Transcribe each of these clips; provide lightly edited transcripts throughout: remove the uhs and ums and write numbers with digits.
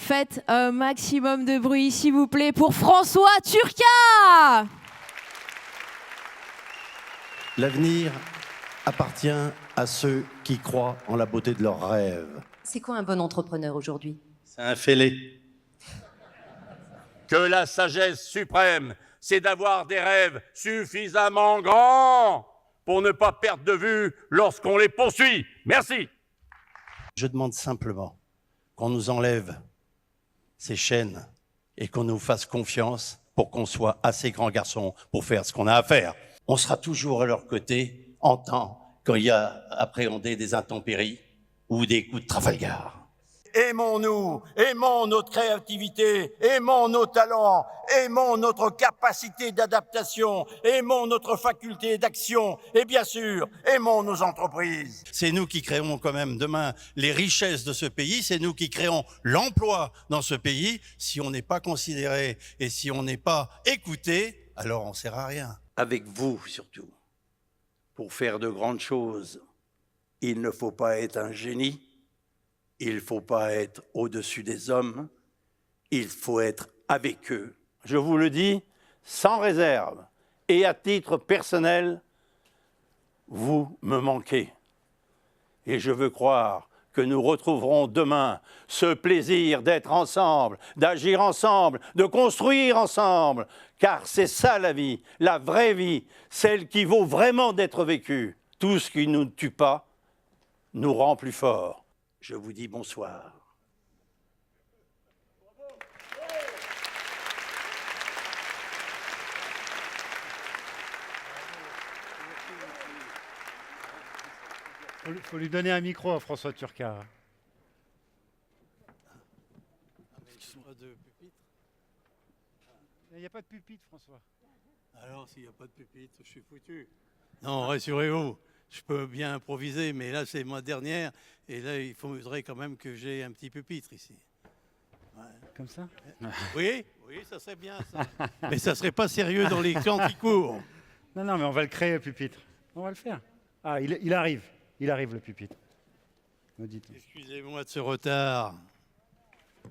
Faites un maximum de bruit, s'il vous plaît, pour François Turcat. L'avenir appartient à ceux qui croient en la beauté de leurs rêves. C'est quoi un bon entrepreneur aujourd'hui? C'est un fêlé. Que la sagesse suprême, c'est d'avoir des rêves suffisamment grands pour ne pas perdre de vue lorsqu'on les poursuit. Merci. Je demande simplement qu'on nous enlève ces chaînes et qu'on nous fasse confiance pour qu'on soit assez grands garçons pour faire ce qu'on a à faire. On sera toujours à leur côté en temps quand il y a à appréhender des intempéries ou des coups de Trafalgar. Aimons-nous, aimons notre créativité, aimons nos talents, aimons notre capacité d'adaptation, aimons notre faculté d'action et bien sûr, aimons nos entreprises. C'est nous qui créons quand même demain les richesses de ce pays, c'est nous qui créons l'emploi dans ce pays. Si on n'est pas considéré et si on n'est pas écouté, alors on ne sert à rien. Avec vous surtout, pour faire de grandes choses, il ne faut pas être un génie. Il ne faut pas être au-dessus des hommes, il faut être avec eux. Je vous le dis sans réserve et à titre personnel, vous me manquez. Et je veux croire que nous retrouverons demain ce plaisir d'être ensemble, d'agir ensemble, de construire ensemble, car c'est ça la vie, la vraie vie, celle qui vaut vraiment d'être vécue. Tout ce qui ne nous tue pas nous rend plus forts. Je vous dis bonsoir. Il faut lui donner un micro à François Turcat. Il n'y a pas de pupitre, François. Alors, s'il n'y a pas de pupitre, je suis foutu. Non, rassurez-vous, je peux bien improviser, mais là, c'est ma dernière. Et là, il faudrait quand même que j'ai un petit pupitre ici. Ouais. Comme ça? Oui, ça serait bien, ça. Mais ça ne serait pas sérieux dans les temps qui courent. Non, mais on va le créer, le pupitre. On va le faire. Ah, il arrive. Il arrive, le pupitre. Me dites. Excusez-moi de ce retard. Je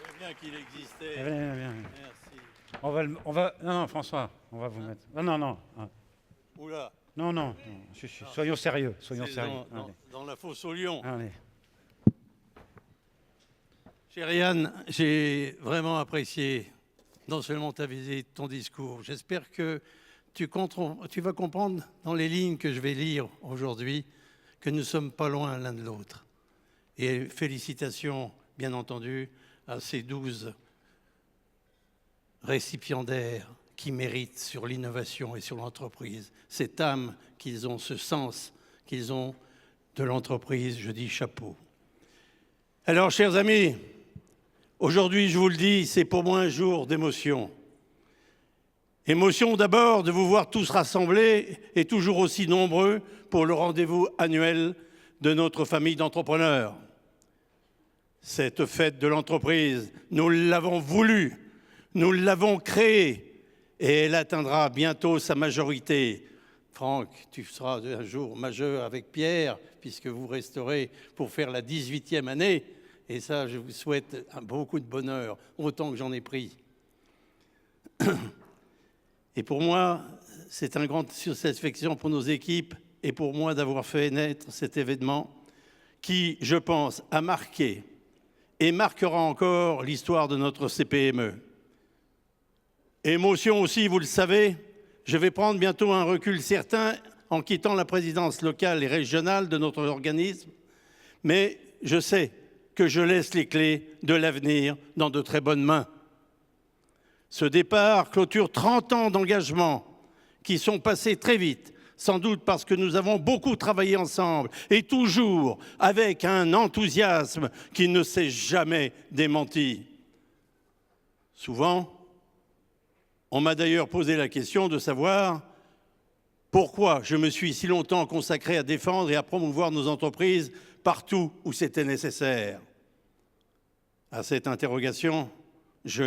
sais bien qu'il existait. Viens. Merci. On va. Non, François, on va vous mettre. Non. Oula. Non. Soyons sérieux. Dans la fosse au lion. Allez. Chérie Anne, j'ai vraiment apprécié non seulement ta visite, ton discours. J'espère que tu vas comprendre dans les lignes que je vais lire aujourd'hui que nous ne sommes pas loin l'un de l'autre. Et félicitations, bien entendu, à ces 12 récipiendaires qui méritent sur l'innovation et sur l'entreprise. Cette âme qu'ils ont, ce sens qu'ils ont de l'entreprise, je dis chapeau. Alors, chers amis, aujourd'hui, je vous le dis, c'est pour moi un jour d'émotion. Émotion d'abord de vous voir tous rassemblés et toujours aussi nombreux pour le rendez-vous annuel de notre famille d'entrepreneurs. Cette fête de l'entreprise, nous l'avons voulue, nous l'avons créée et elle atteindra bientôt sa majorité. Franck, tu seras un jour majeur avec Pierre puisque vous resterez pour faire la 18e année et ça, je vous souhaite beaucoup de bonheur, autant que j'en ai pris. Et pour moi, c'est une grande satisfaction pour nos équipes et pour moi d'avoir fait naître cet événement qui, je pense, a marqué et marquera encore l'histoire de notre CPME. Émotion aussi, vous le savez, je vais prendre bientôt un recul certain en quittant la présidence locale et régionale de notre organisme, mais je sais que je laisse les clés de l'avenir dans de très bonnes mains. Ce départ clôture 30 ans d'engagement qui sont passés très vite, sans doute parce que nous avons beaucoup travaillé ensemble et toujours avec un enthousiasme qui ne s'est jamais démenti. Souvent, on m'a d'ailleurs posé la question de savoir pourquoi je me suis si longtemps consacré à défendre et à promouvoir nos entreprises partout où c'était nécessaire. À cette interrogation, je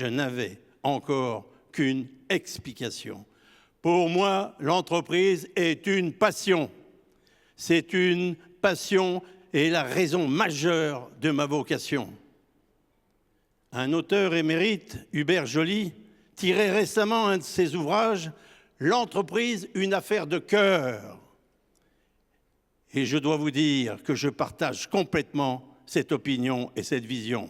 n'avais encore qu'une explication. Pour moi, l'entreprise est une passion. C'est une passion est la raison majeure de ma vocation. Un auteur émérite, Hubert Joly, tirait récemment un de ses ouvrages, L'entreprise, une affaire de cœur. Et je dois vous dire que je partage complètement cette opinion et cette vision.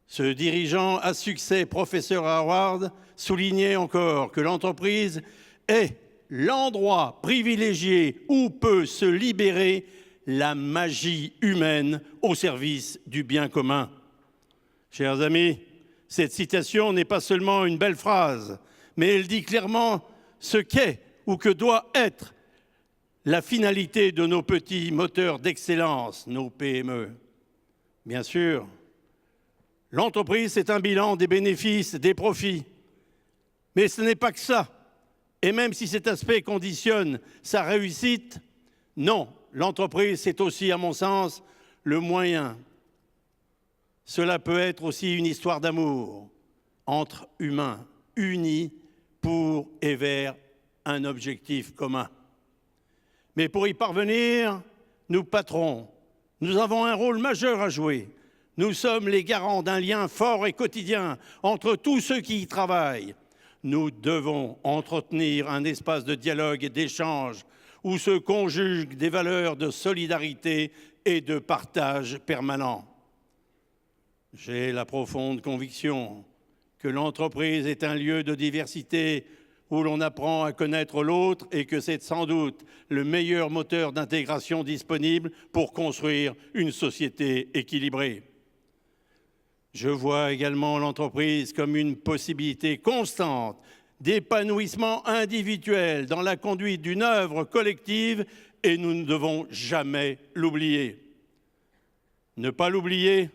Ce dirigeant à succès, professeur à Harvard, soulignait encore que l'entreprise est l'endroit privilégié où peut se libérer la magie humaine au service du bien commun. Chers amis, cette citation n'est pas seulement une belle phrase, mais elle dit clairement ce qu'est ou que doit être la finalité de nos petits moteurs d'excellence, nos PME. Bien sûr, l'entreprise, c'est un bilan des bénéfices, des profits. Mais ce n'est pas que ça. Et même si cet aspect conditionne sa réussite, non, l'entreprise, c'est aussi, à mon sens, le moyen. Cela peut être aussi une histoire d'amour entre humains, unis pour et vers un objectif commun. Mais pour y parvenir, nous, patrons, nous avons un rôle majeur à jouer. Nous sommes les garants d'un lien fort et quotidien entre tous ceux qui y travaillent. Nous devons entretenir un espace de dialogue et d'échange où se conjuguent des valeurs de solidarité et de partage permanent. J'ai la profonde conviction que l'entreprise est un lieu de diversité où l'on apprend à connaître l'autre et que c'est sans doute le meilleur moteur d'intégration disponible pour construire une société équilibrée. Je vois également l'entreprise comme une possibilité constante d'épanouissement individuel dans la conduite d'une œuvre collective et nous ne devons jamais l'oublier. Ne pas l'oublier,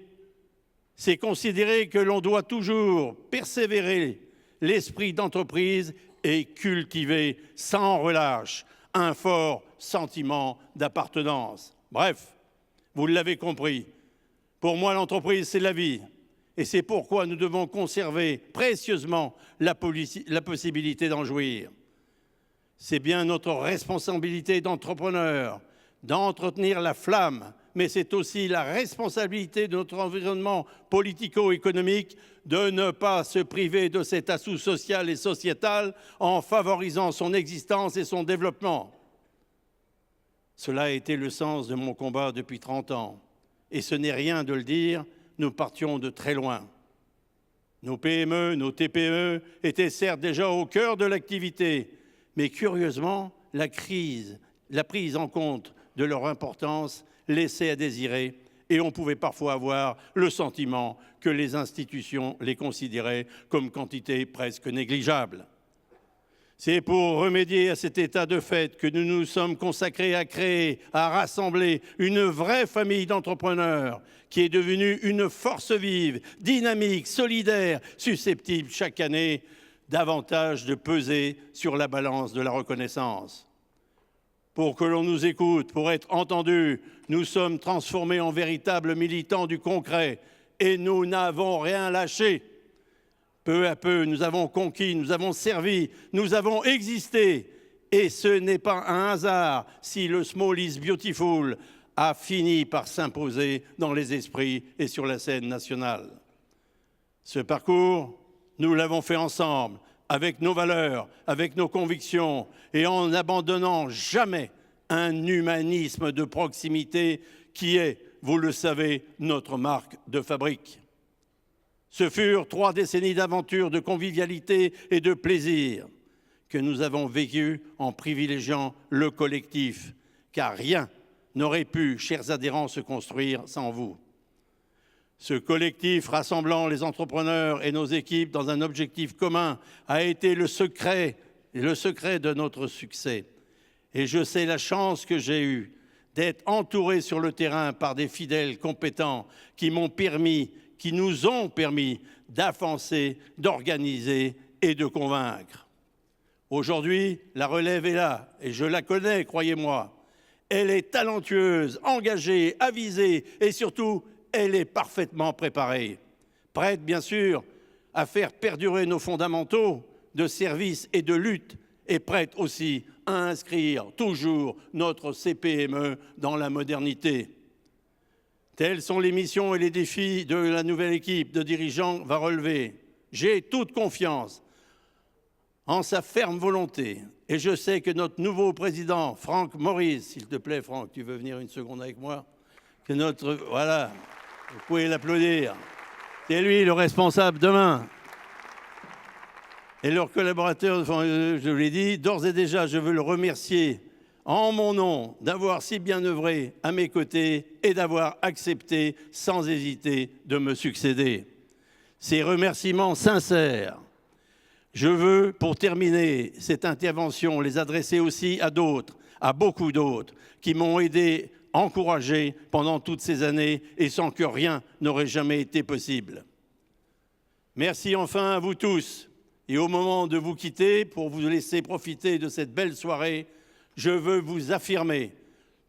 c'est considérer que l'on doit toujours persévérer l'esprit d'entreprise et cultiver sans relâche un fort sentiment d'appartenance. Bref, vous l'avez compris, pour moi l'entreprise c'est la vie et c'est pourquoi nous devons conserver précieusement la possibilité d'en jouir. C'est bien notre responsabilité d'entrepreneur d'entretenir la flamme, mais c'est aussi la responsabilité de notre environnement politico-économique de ne pas se priver de cet atout social et sociétal en favorisant son existence et son développement. Cela a été le sens de mon combat depuis 30 ans. Et ce n'est rien de le dire, nous partions de très loin. Nos PME, nos TPE étaient certes déjà au cœur de l'activité, mais curieusement, la prise en compte de leur importance laissait à désirer et on pouvait parfois avoir le sentiment que les institutions les considéraient comme quantité presque négligeable. C'est pour remédier à cet état de fait que nous nous sommes consacrés à créer, à rassembler une vraie famille d'entrepreneurs qui est devenue une force vive, dynamique, solidaire, susceptible chaque année davantage de peser sur la balance de la reconnaissance. Pour que l'on nous écoute, pour être entendus, nous sommes transformés en véritables militants du concret et nous n'avons rien lâché. Peu à peu, nous avons conquis, nous avons servi, nous avons existé. Et ce n'est pas un hasard si le Small is Beautiful a fini par s'imposer dans les esprits et sur la scène nationale. Ce parcours, nous l'avons fait ensemble, avec nos valeurs, avec nos convictions, et en n'abandonnant jamais un humanisme de proximité qui est, vous le savez, notre marque de fabrique. Ce furent 3 décennies d'aventure, de convivialité et de plaisir que nous avons vécu en privilégiant le collectif, car rien n'aurait pu, chers adhérents, se construire sans vous. Ce collectif rassemblant les entrepreneurs et nos équipes dans un objectif commun a été le secret de notre succès. Et je sais la chance que j'ai eue d'être entouré sur le terrain par des fidèles compétents qui nous ont permis d'avancer, d'organiser et de convaincre. Aujourd'hui, la relève est là, et je la connais, croyez-moi. Elle est talentueuse, engagée, avisée, et surtout, elle est parfaitement préparée. Prête, bien sûr, à faire perdurer nos fondamentaux de service et de lutte, et prête aussi à inscrire toujours notre CPME dans la modernité. Telles sont les missions et les défis de la nouvelle équipe de dirigeants va relever. J'ai toute confiance en sa ferme volonté et je sais que notre nouveau président, Franck Maurice, s'il te plaît Franck, tu veux venir une seconde avec moi, que notre, voilà, vous pouvez l'applaudir, c'est lui le responsable demain. Et leurs collaborateurs, enfin, je vous l'ai dit, d'ores et déjà, je veux le remercier en mon nom d'avoir si bien œuvré à mes côtés et d'avoir accepté sans hésiter de me succéder. Ces remerciements sincères, je veux, pour terminer cette intervention, les adresser aussi à d'autres, à beaucoup d'autres, qui m'ont aidé, encouragé pendant toutes ces années et sans que rien n'aurait jamais été possible. Merci enfin à vous tous. Et au moment de vous quitter, pour vous laisser profiter de cette belle soirée, je veux vous affirmer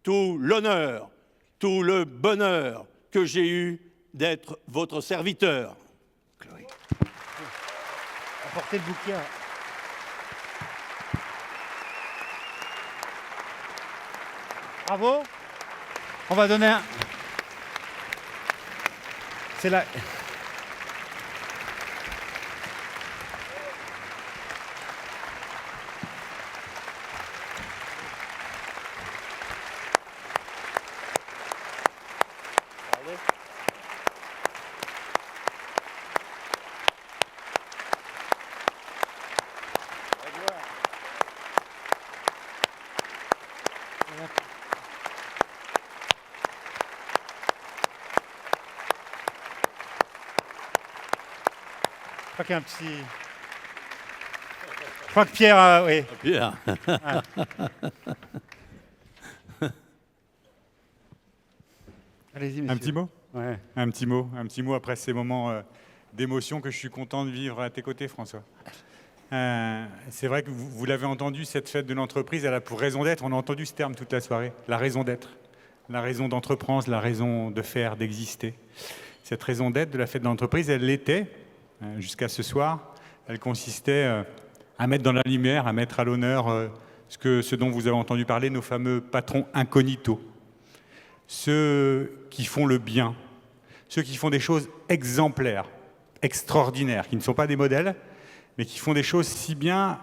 tout l'honneur, tout le bonheur que j'ai eu d'être votre serviteur. Chloé. Apportez le bouquin. Bravo. On va donner un... C'est la... Je crois qu'il y a un petit... Je crois que Pierre... oui. Pierre. Allez-y, monsieur. Un petit mot ? Ouais. Un petit mot après ces moments d'émotion que je suis content de vivre à tes côtés, François. C'est vrai que vous l'avez entendu, cette fête de l'entreprise, elle a pour raison d'être, on a entendu ce terme toute la soirée, la raison d'être, la raison d'entreprendre, la raison de faire, d'exister. Cette raison d'être de la fête de l'entreprise, elle l'était jusqu'à ce soir. Elle consistait à mettre dans la lumière, à mettre à l'honneur ce dont vous avez entendu parler, nos fameux patrons incognito. Ceux qui font le bien, ceux qui font des choses exemplaires, extraordinaires, qui ne sont pas des modèles, mais qui font des choses si bien,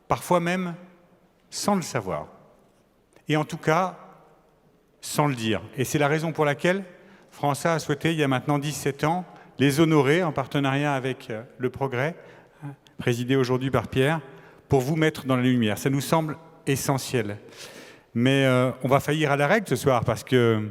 parfois même sans le savoir. Et en tout cas, sans le dire. Et c'est la raison pour laquelle François a souhaité, il y a maintenant 17 ans, les honorer en partenariat avec Le Progrès, présidé aujourd'hui par Pierre, pour vous mettre dans la lumière. Ça nous semble essentiel. Mais on va faillir à la règle ce soir parce qu'il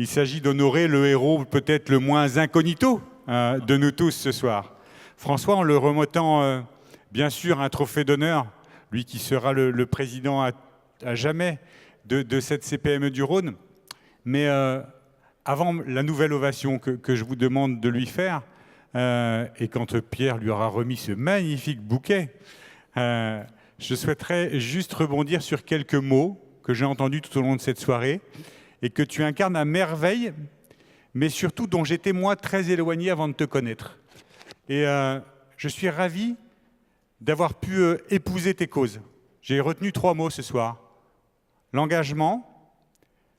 s'agit d'honorer le héros peut-être le moins incognito de nous tous ce soir. François, en le remettant bien sûr un trophée d'honneur, lui qui sera le président à jamais de cette CPME du Rhône. Mais avant la nouvelle ovation que je vous demande de lui faire, et quand Pierre lui aura remis ce magnifique bouquet, je souhaiterais juste rebondir sur quelques mots que j'ai entendus tout au long de cette soirée et que tu incarnes à merveille, mais surtout dont j'étais moi très éloigné avant de te connaître. Et je suis ravi d'avoir pu épouser tes causes. J'ai retenu 3 mots ce soir. L'engagement,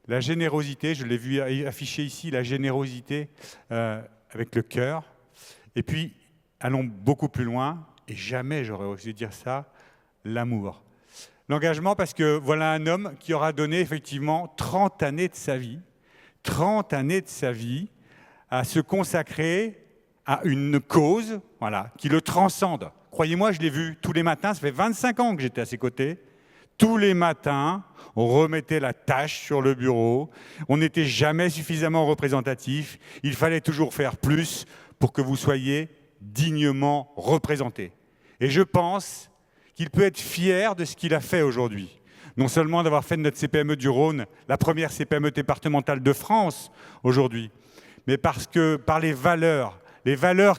la générosité, je l'ai vu affiché ici, la générosité avec le cœur. Et puis, allons beaucoup plus loin, et jamais j'aurais osé dire ça, l'amour. L'engagement parce que voilà un homme qui aura donné effectivement 30 années de sa vie, 30 années de sa vie à se consacrer à une cause, voilà, qui le transcende. Croyez-moi, je l'ai vu tous les matins, ça fait 25 ans que j'étais à ses côtés. Tous les matins, on remettait la tâche sur le bureau, on n'était jamais suffisamment représentatif, il fallait toujours faire plus pour que vous soyez dignement représentés. Et je pense qu'il peut être fier de ce qu'il a fait aujourd'hui. Non seulement d'avoir fait de notre CPME du Rhône la première CPME départementale de France aujourd'hui, mais parce que par les valeurs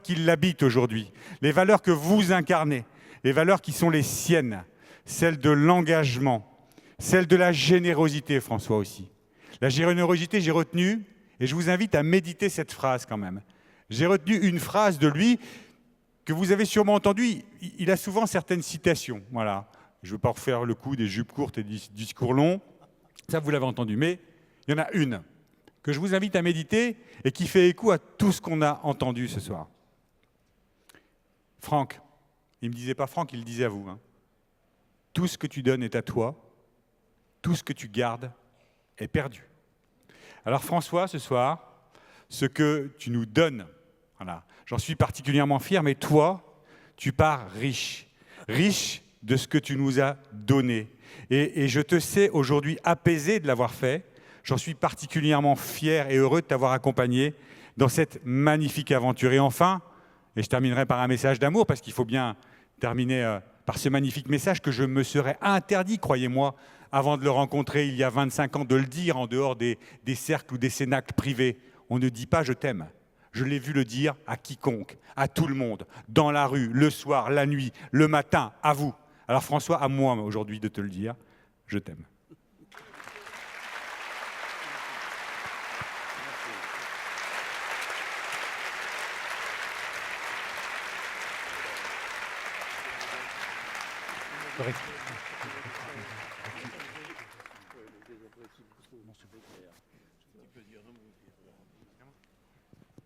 qui l'habitent aujourd'hui, les valeurs que vous incarnez, les valeurs qui sont les siennes, celles de l'engagement, celles de la générosité, François aussi. La générosité, j'ai retenu, et je vous invite à méditer cette phrase quand même. J'ai retenu une phrase de lui que vous avez sûrement entendue. Il a souvent certaines citations, voilà, Je ne veux pas refaire le coup des jupes courtes et des discours longs. Ça, vous l'avez entendu. Mais il y en a une que je vous invite à méditer et qui fait écho à tout ce qu'on a entendu ce soir. Franck, il ne me disait pas Franck, il le disait à vous. Tout ce que tu donnes est à toi, tout ce que tu gardes est perdu. Alors François, ce soir, ce que tu nous donnes, voilà, j'en suis particulièrement fier, mais toi, tu pars riche, riche de ce que tu nous as donné. Et je te sais aujourd'hui apaisé de l'avoir fait. J'en suis particulièrement fier et heureux de t'avoir accompagné dans cette magnifique aventure. Et enfin, et je terminerai par un message d'amour, parce qu'il faut bien terminer par ce magnifique message que je me serais interdit, croyez-moi, avant de le rencontrer il y a 25 ans, de le dire en dehors des cercles ou des cénacles privés. On ne dit pas « je t'aime ». Je l'ai vu le dire à quiconque, à tout le monde, dans la rue, le soir, la nuit, le matin, à vous. Alors François, à moi aujourd'hui de te le dire, je t'aime.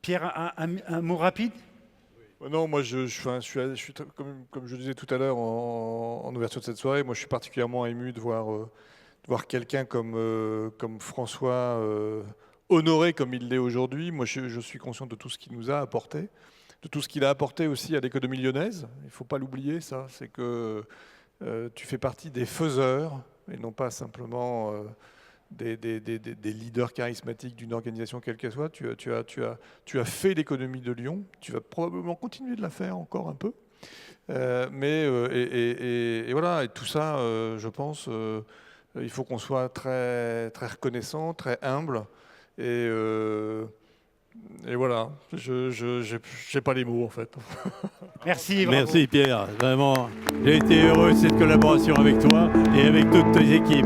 Pierre, un mot rapide? Non, moi je suis comme je disais tout à l'heure en ouverture de cette soirée, moi je suis particulièrement ému de voir quelqu'un comme François honoré comme il l'est aujourd'hui. Moi je suis conscient de tout ce qu'il nous a apporté, de tout ce qu'il a apporté aussi à l'économie lyonnaise. Il ne faut pas l'oublier, ça, c'est que tu fais partie des faiseurs et non pas simplement des leaders charismatiques d'une organisation quelle qu'elle soit. Tu as fait l'économie de Lyon, tu vas probablement continuer de la faire encore un peu. Et voilà, et tout ça, je pense, il faut qu'on soit très, très reconnaissant, très humble. Et voilà, je n'ai pas les mots en fait. Merci. Bravo. Merci Pierre, vraiment. J'ai été heureux de cette collaboration avec toi et avec toutes tes équipes.